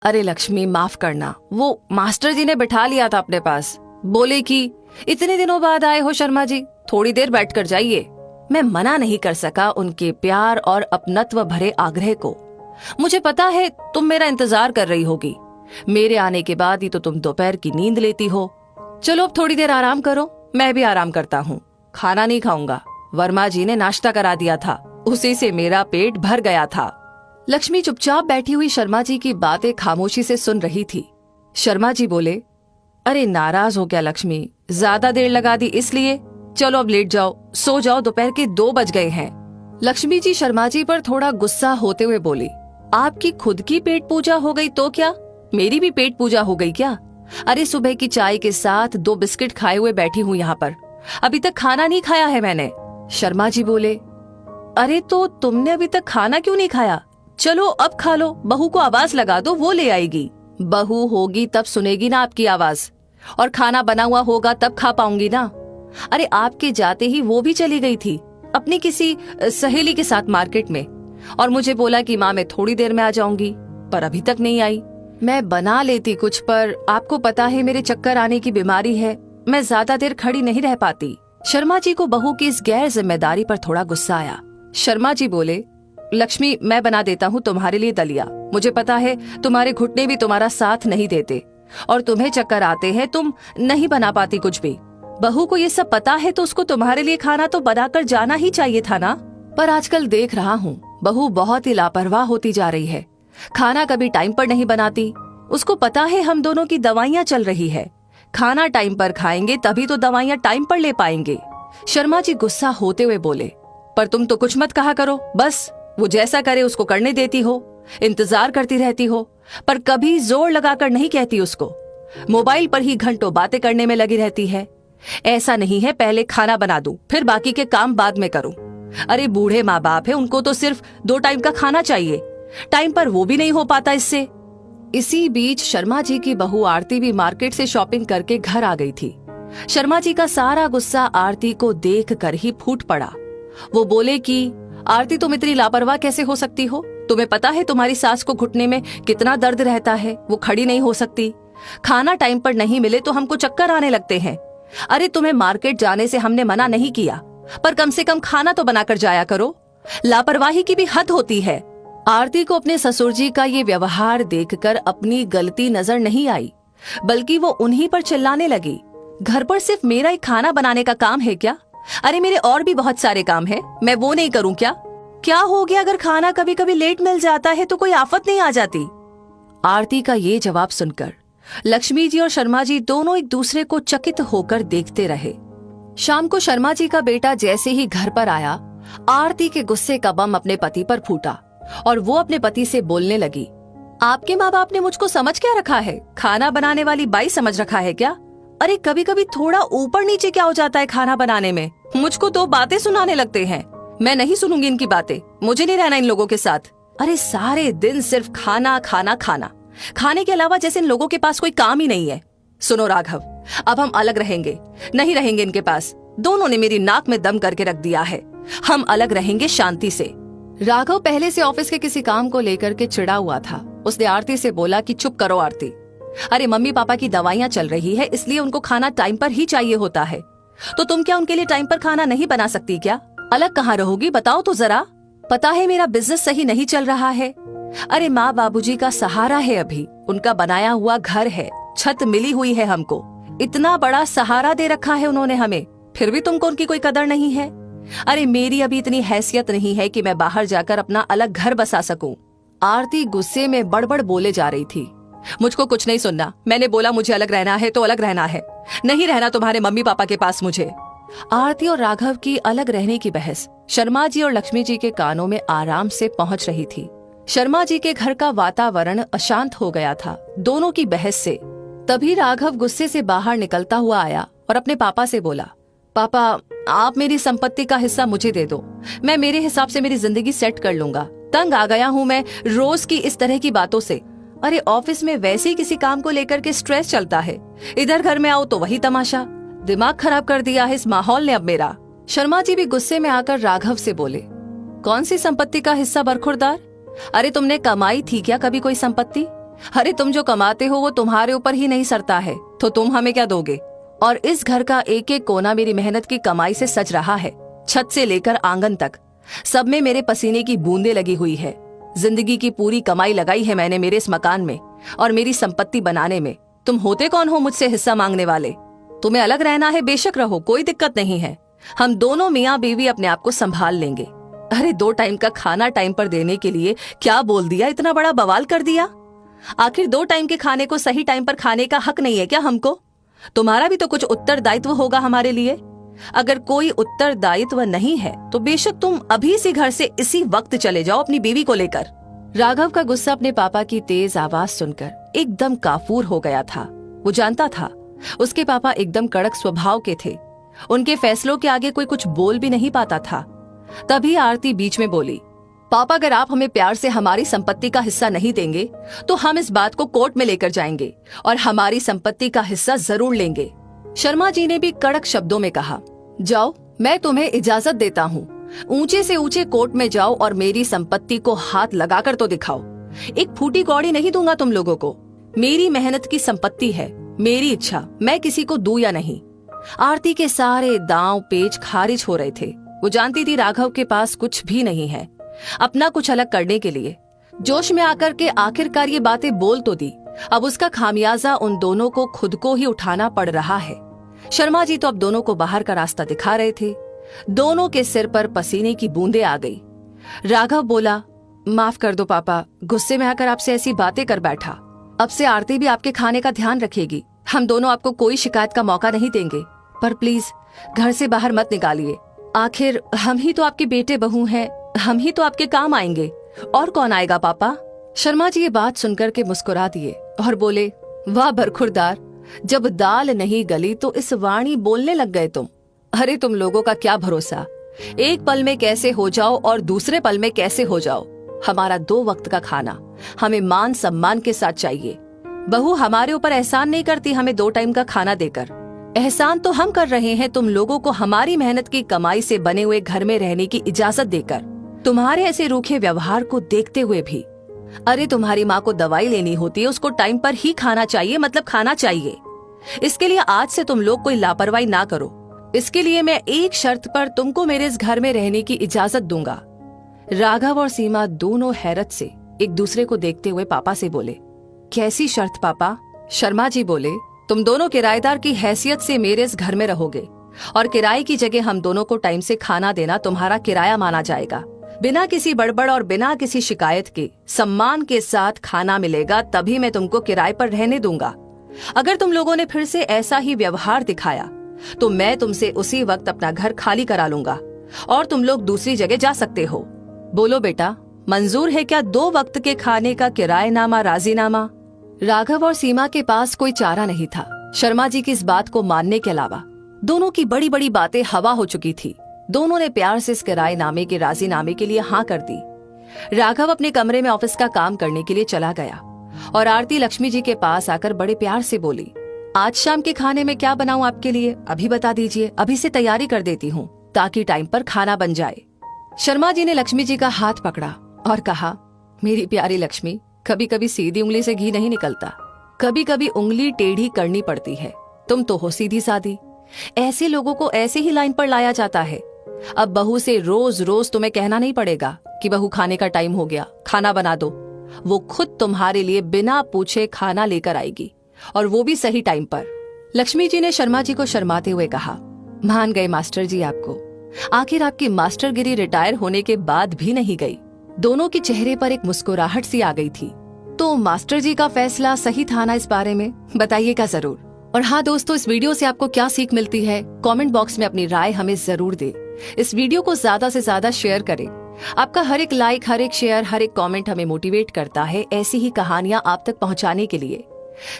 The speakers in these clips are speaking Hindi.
अरे लक्ष्मी, माफ करना, वो मास्टर जी ने बिठा लिया था अपने पास। बोले कि इतने दिनों बाद आए हो शर्मा जी, थोड़ी देर बैठकर जाइए। मैं मना नहीं कर सका उनके प्यार और अपनत्व भरे आग्रह को। मुझे पता है तुम मेरा इंतजार कर रही होगी। मेरे आने के बाद ही तो तुम दोपहर की नींद लेती हो। चलो अब थोड़ी देर आराम करो, मैं भी आराम करता हूँ। खाना नहीं खाऊंगा, वर्मा जी ने नाश्ता करा दिया था, उसी से मेरा पेट भर गया था। लक्ष्मी चुपचाप बैठी हुई शर्मा जी की बातें खामोशी से सुन रही थी। शर्मा जी बोले, अरे नाराज हो क्या लक्ष्मी, ज्यादा देर लगा दी इसलिए? चलो अब लेट जाओ, सो जाओ, दोपहर के 2 बज गए हैं। लक्ष्मी जी शर्मा जी पर थोड़ा गुस्सा होते हुए बोली, आपकी खुद की पेट पूजा हो गई तो क्या, मेरी भी पेट पूजा हो गई क्या? अरे सुबह की चाय के साथ 2 बिस्किट खाए हुए बैठी हूँ यहाँ पर, अभी तक खाना नहीं खाया है मैंने। शर्मा जी बोले, अरे तो तुमने अभी तक खाना क्यों नहीं खाया? चलो अब खा लो, बहू को आवाज लगा दो, वो ले आएगी। बहू होगी तब सुनेगी ना आपकी आवाज, और खाना बना हुआ होगा तब खा पाऊंगी ना। अरे आपके जाते ही वो भी चली गई थी अपनी किसी सहेली के साथ मार्केट में, और मुझे बोला कि माँ मैं थोड़ी देर में आ जाऊंगी, पर अभी तक नहीं आई। मैं बना लेती कुछ, पर आपको पता है मेरे चक्कर आने की बीमारी है, मैं ज्यादा देर खड़ी नहीं रह पाती। शर्मा जी को बहू की इस गैर जिम्मेदारी पर थोड़ा गुस्सा आया। शर्मा जी बोले, लक्ष्मी मैं बना देता हूँ तुम्हारे लिए दलिया, मुझे पता है तुम्हारे घुटने भी तुम्हारा साथ नहीं देते, और तुम्हें चक्कर आते हैं, तुम नहीं बना पाती कुछ भी। बहू को ये सब पता है तो उसको तुम्हारे लिए खाना तो बनाकर जाना ही चाहिए था ना। पर आजकल देख रहा हूँ बहू बहुत ही लापरवाह होती जा रही है, खाना कभी टाइम पर नहीं बनाती। उसको पता है हम दोनों की दवाइयाँ चल रही है, खाना टाइम पर खाएंगे तभी तो दवाइयाँ टाइम पर ले पाएंगे। शर्मा जी गुस्सा होते हुए बोले, पर तुम तो कुछ मत कहा करो, बस वो जैसा करे उसको करने देती हो, इंतजार करती रहती हो, पर कभी जोर लगाकर नहीं कहती उसको। मोबाइल पर ही घंटों बातें करने में लगी रहती है। ऐसा नहीं है पहले खाना बना दूं फिर बाकी के काम बाद में करूं। अरे बूढ़े माँ बाप है, उनको तो सिर्फ 2 टाइम का खाना चाहिए, टाइम पर वो भी नहीं हो पाता इससे। इसी बीच शर्मा जी की बहू आरती भी मार्केट से शॉपिंग करके घर आ गई थी। शर्मा जी का सारा गुस्सा आरती को देख कर ही फूट पड़ा। वो बोले कि आरती तुम इतनी लापरवाह कैसे हो सकती हो? तुम्हें पता है तुम्हारी सास को घुटने में कितना दर्द रहता है, वो खड़ी नहीं हो सकती। खाना टाइम पर नहीं मिले तो हमको चक्कर आने लगते हैं। अरे तुम्हें मार्केट जाने से हमने मना नहीं किया, पर कम से कम खाना तो बनाकर जाया करो। लापरवाही की भी हद होती है। आरती को अपने ससुर जी का ये व्यवहार देखकर अपनी गलती नजर नहीं आई, बल्कि वो उन्हीं पर चिल्लाने लगी, घर पर सिर्फ मेरा ही खाना बनाने का काम है क्या? अरे मेरे और भी बहुत सारे काम हैं, मैं वो नहीं करूं क्या? क्या हो गया अगर खाना कभी कभी लेट मिल जाता है तो कोई आफत नहीं आ जाती? आरती का ये जवाब सुनकर लक्ष्मी जी और शर्मा जी दोनों एक दूसरे को चकित होकर देखते रहे। शाम को शर्मा जी का बेटा जैसे ही घर पर आया, आरती के गुस्से का बम अपने पति पर फूटा और वो अपने पति से बोलने लगी, आपके माँ बाप ने मुझको समझ क्या रखा है? खाना बनाने वाली बाई समझ रखा है क्या? अरे कभी कभी थोड़ा ऊपर नीचे क्या हो जाता है खाना बनाने में, मुझको तो बातें सुनाने लगते हैं। मैं नहीं सुनूंगी इनकी बातें, मुझे नहीं रहना इन लोगों के साथ। अरे सारे दिन सिर्फ खाना खाना खाना, खाने के अलावा जैसे इन लोगों के पास कोई काम ही नहीं है। सुनो राघव, अब हम अलग रहेंगे, नहीं रहेंगे इनके पास। दोनों ने मेरी नाक में दम करके रख दिया है, हम अलग रहेंगे शांति से। राघव पहले से ऑफिस के किसी काम को लेकर के चिढ़ा हुआ था। उसने आरती से बोला कि चुप करो आरती, अरे मम्मी पापा की दवाइयाँ चल रही है इसलिए उनको खाना टाइम पर ही चाहिए होता है, तो तुम क्या उनके लिए टाइम पर खाना नहीं बना सकती क्या? अलग कहाँ रहोगी बताओ तो जरा। पता है मेरा बिजनेस सही नहीं चल रहा है। अरे माँ बाबूजी का सहारा है, अभी उनका बनाया हुआ घर है, छत मिली हुई है हमको, इतना बड़ा सहारा दे रखा है उन्होंने हमें, फिर भी तुमको उनकी कोई कदर नहीं है। अरे मेरी अभी इतनी हैसियत नहीं है कि मैं बाहर जाकर अपना अलग घर बसा सकूं। आरती गुस्से में बड़बड़ बोले जा रही थी, मुझको कुछ नहीं सुनना, मैंने बोला मुझे अलग रहना है तो अलग रहना है, नहीं रहना तुम्हारे मम्मी पापा के पास मुझे। आरती और राघव की अलग रहने की बहस शर्मा जी और लक्ष्मी जी के कानों में आराम से पहुंच रही थी। शर्मा जी के घर का वातावरण अशांत हो गया था दोनों की बहस से। तभी राघव गुस्से से बाहर निकलता हुआ आया और अपने पापा से बोला, पापा आप मेरी संपत्ति का हिस्सा मुझे दे दो, मैं मेरे हिसाब से मेरी जिंदगी सेट कर लूंगा। तंग आ गया हूँ मैं रोज की इस तरह की बातों से। अरे ऑफिस में वैसे ही किसी काम को लेकर के स्ट्रेस चलता है, इधर घर में आओ तो वही तमाशा, दिमाग खराब कर दिया है इस माहौल ने अब मेरा। शर्मा जी भी गुस्से में आकर राघव से बोले, कौन सी संपत्ति का हिस्सा बरखुरदार? अरे तुमने कमाई थी क्या कभी कोई संपत्ति? अरे तुम जो कमाते हो वो तुम्हारे ऊपर ही नहीं सरता है, तो तुम हमें क्या दोगे? और इस घर का एक एक कोना मेरी मेहनत की कमाई से सज रहा है। छत से लेकर आंगन तक सब में मेरे पसीने की बूंदें लगी हुई है। जिंदगी की पूरी कमाई लगाई है मैंने मेरे इस मकान में और मेरी संपत्ति बनाने में। तुम होते कौन हो मुझसे हिस्सा मांगने वाले? तुम्हें अलग रहना है, बेशक रहो, कोई दिक्कत नहीं है। हम दोनों मियाँ बीवी अपने आप को संभाल लेंगे। अरे 2 टाइम का खाना टाइम पर देने के लिए क्या बोल दिया, इतना बड़ा बवाल कर दिया। आखिर 2 टाइम के खाने को सही टाइम पर खाने का हक नहीं है क्या हमको? तुम्हारा भी तो कुछ उत्तरदायित्व होगा हमारे लिए। अगर कोई उत्तरदायित्व नहीं है तो बेशक तुम अभी से घर से इसी वक्त चले जाओ अपनी बीवी को लेकर। राघव का गुस्सा अपने पापा की तेज आवाज सुनकर एकदम काफूर हो गया था। वो जानता था उसके पापा एकदम कड़क स्वभाव के थे। उनके फैसलों के आगे कोई कुछ बोल भी नहीं पाता था। तभी आरती बीच में बोली, पापा अगर आप हमें प्यार से हमारी संपत्ति का हिस्सा नहीं देंगे तो हम इस बात को कोर्ट में लेकर जाएंगे और हमारी संपत्ति का हिस्सा जरूर लेंगे। शर्मा जी ने भी कड़क शब्दों में कहा, जाओ, मैं तुम्हें इजाजत देता हूँ। ऊंचे से ऊंचे कोर्ट में जाओ और मेरी संपत्ति को हाथ लगाकर तो दिखाओ। एक फूटी कौड़ी नहीं दूंगा तुम लोगों को। मेरी मेहनत की संपत्ति है, मेरी इच्छा, मैं किसी को दूं या नहीं। आरती के सारे दांव पेच खारिज हो रहे थे। वो जानती थी राघव के पास कुछ भी नहीं है अपना कुछ अलग करने के लिए। जोश में आकर के आखिरकार ये बातें बोल तो दी, अब उसका खामियाजा उन दोनों को खुद को ही उठाना पड़ रहा है। शर्मा जी तो अब दोनों को बाहर का रास्ता दिखा रहे थे। दोनों के सिर पर पसीने की बूंदें आ गई। राघव बोला, माफ कर दो पापा, गुस्से में आकर आपसे ऐसी बातें कर बैठा। अब से आरती भी आपके खाने का ध्यान रखेगी। हम दोनों आपको कोई शिकायत का मौका नहीं देंगे, पर प्लीज घर से बाहर मत निकालिए। आखिर हम ही तो आपके बेटे बहू हैं, हम ही तो आपके काम आएंगे, और कौन आएगा पापा? शर्मा जी ये बात सुनकर के मुस्कुरा दिए और बोले, वाह बरखुरदार, जब दाल नहीं गली तो इस वाणी बोलने लग गए तुम। अरे तुम लोगों का क्या भरोसा, एक पल में कैसे हो जाओ और दूसरे पल में कैसे हो जाओ। हमारा 2 वक्त का खाना हमें मान सम्मान के साथ चाहिए। बहू हमारे ऊपर एहसान नहीं करती हमें 2 टाइम का खाना देकर। एहसान तो हम कर रहे हैं तुम लोगों को हमारी मेहनत की कमाई से बने हुए घर में रहने की इजाजत देकर, तुम्हारे ऐसे रूखे व्यवहार को देखते हुए भी। अरे तुम्हारी माँ को दवाई लेनी होती है, उसको टाइम पर ही खाना चाहिए, मतलब खाना चाहिए। इसके लिए आज से तुम लोग कोई लापरवाही ना करो। इसके लिए मैं एक शर्त पर तुमको मेरे इस घर में रहने की इजाजत दूंगा। राघव और सीमा दोनों हैरत से एक दूसरे को देखते हुए पापा से बोले, कैसी शर्त पापा? शर्मा जी बोले, तुम दोनों किराएदार की हैसियत से मेरे इस घर में रहोगे और किराए की जगह हम दोनों को टाइम से खाना देना तुम्हारा किराया माना जाएगा। बिना किसी बड़बड़ और बिना किसी शिकायत के सम्मान के साथ खाना मिलेगा, तभी मैं तुमको किराए पर रहने दूंगा। अगर तुम लोगों ने फिर से ऐसा ही व्यवहार दिखाया तो मैं तुमसे उसी वक्त अपना घर खाली करा लूंगा और तुम लोग दूसरी जगह जा सकते हो। बोलो बेटा, मंजूर है क्या 2 वक्त के खाने का किराएनामा, राजीनामा? राघव और सीमा के पास कोई चारा नहीं था शर्मा जी की इस बात को मानने के अलावा। दोनों की बड़ी बड़ी बातें हवा हो चुकी थी। दोनों ने प्यार से इस किराएनामे के राजीनामे के लिए हाँ कर दी। राघव अपने कमरे में ऑफिस का काम करने के लिए चला गया और आरती लक्ष्मी जी के पास आकर बड़े प्यार से बोली, आज शाम के खाने में क्या बनाऊं आपके लिए? अभी बता दीजिए, अभी से तैयारी कर देती हूँ ताकि टाइम पर खाना बन जाए। शर्मा जी ने लक्ष्मी जी का हाथ पकड़ा और कहा, मेरी प्यारी लक्ष्मी, कभी कभी सीधी उंगली से घी नहीं निकलता, कभी कभी उंगली टेढ़ी करनी पड़ती है। तुम तो हो सीधी सादी, ऐसे लोगों को ऐसे ही लाइन पर लाया जाता है। अब बहू से रोज रोज तुम्हें कहना नहीं पड़ेगा कि बहू खाने का टाइम हो गया, खाना बना दो। वो खुद तुम्हारे लिए बिना पूछे खाना लेकर आएगी और वो भी सही टाइम पर। लक्ष्मी जी ने शर्मा जी को शर्माते हुए कहा, मान गए मास्टर जी आपको। आखिर आपकी मास्टरगिरी रिटायर होने के बाद भी नहीं गई। दोनों के चेहरे पर एक मुस्कुराहट सी आ गई थी। तो मास्टर जी का फैसला सही था ना? इस बारे में बताइएगा जरूर। और हाँ दोस्तों, इस वीडियो से आपको क्या सीख मिलती है, कमेंट बॉक्स में अपनी राय हमें जरूर दे। इस वीडियो को ज्यादा से ज्यादा शेयर करें। आपका हर एक लाइक, हर एक शेयर, हर एक कमेंट हमें मोटिवेट करता है ऐसी ही कहानियां आप तक पहुंचाने के लिए।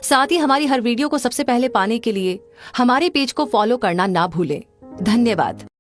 साथ ही हमारी हर वीडियो को सबसे पहले पाने के लिए हमारे पेज को फॉलो करना ना भूलें। धन्यवाद।